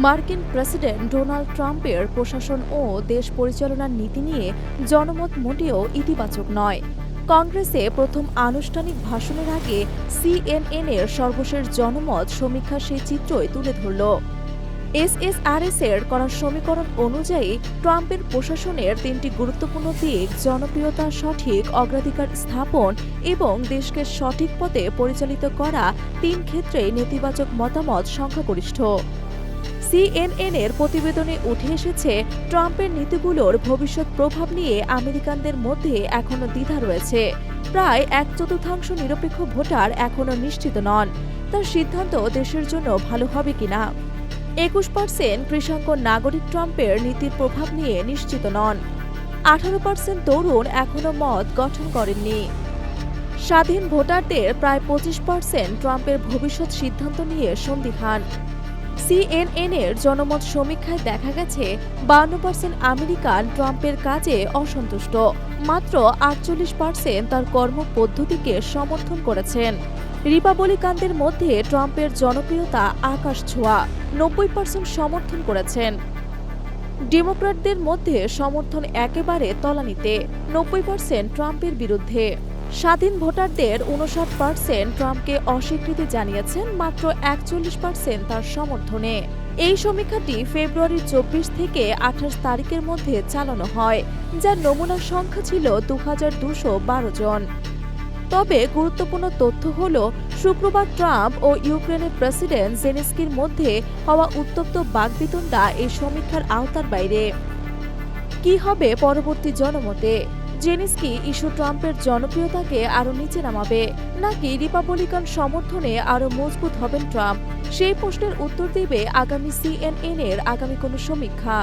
মার্কিন president Donald ট্রাম্পের প্রশাসন ও দেশ পরিচালনার নীতি নিয়ে জনমত মোটেও ইতিবাচক নয়। কংগ্রেসে প্রথম আনুষ্ঠানিক ভাষণের আগে সিএনএন-এর সর্বশেষ জনমত সমীক্ষা সেই চিত্রই তুলে ধরল। এসএসআরএস-এর করা সমীকরণ অনুযায়ী ট্রাম্পের প্রশাসনের তিনটি গুরুত্বপূর্ণ দিক জনপ্রিয়তা, সঠিক অগ্রাধিকার স্থাপন এবং দেশকে সঠিক পথে পরিচালিত করা তিন ক্ষেত্রেই নেতিবাচক মতামত সংখ্যাগরিষ্ঠ। সিএনএন-এর প্রতিবেদনে উঠে এসেছে, ট্রাম্পের নীতিগুলোর ভবিষ্যৎ প্রভাব নিয়ে আমেরিকানদের মধ্যে এখনও দ্বিধা রয়েছে। প্রায় 1/4 নিরপেক্ষ ভোটার এখনও নিশ্চিত নন তার সিদ্ধান্ত দেশের জন্য ভালো হবে কিনা। 21% কৃষাঙ্গ নাগরিক ট্রাম্পের নীতির প্রভাব নিয়ে নিশ্চিত নন। 18% তরুণ এখনও মত গঠন করেননি। স্বাধীন ভোটারদের প্রায় 25% ট্রাম্পের ভবিষ্যৎ সিদ্ধান্ত নিয়ে সন্দিহান। সিএনএন-এর জনমত সমীক্ষায় দেখা গেছে 52% আমেরিকান ট্রাম্পের কাজে অসন্তুষ্ট, মাত্র 48% তার কর্মপদ্ধতিকে সমর্থন করেছেন। রিপাবলিকানদের মধ্যে ট্রাম্পের জনপ্রিয়তা আকাশ ছোঁয়া, 90% সমর্থন করেছেন। ডেমোক্র্যাটদের মধ্যে সমর্থন একেবারে তলানিতে, 90% ট্রাম্পের বিরুদ্ধে। স্বাধীন ভোটারদের 59% ট্রাম্পকে অস্বীকৃতি জানিয়েছেন, মাত্র 41% তার সমর্থনে। এই সমীক্ষাটি ফেব্রুয়ারির 24 থেকে 28 তারিখের মধ্যে চালানো হয়, যার নমুনা সংখ্যা ছিল 2212 জন। তবে গুরুত্বপূর্ণ তথ্য হল, শুক্রবার ট্রাম্প ও ইউক্রেনের প্রেসিডেন্ট জেলেনস্কির মধ্যে হওয়া উত্তপ্ত বাকবিতণ্ডা এই সমীক্ষার আওতার বাইরে। কি হবে পরবর্তী জনমতে? জেলেনস্কি ইস্যু ট্রাম্পের জনপ্রিয়তাকে আরও নিচে নামাবে, নাকি রিপাবলিকান সমর্থনে আরও মজবুত হবেন ট্রাম্প? সেই প্রশ্নের উত্তর দেবে আগামী সিএনএন-এর আগামী কোনো সমীক্ষা।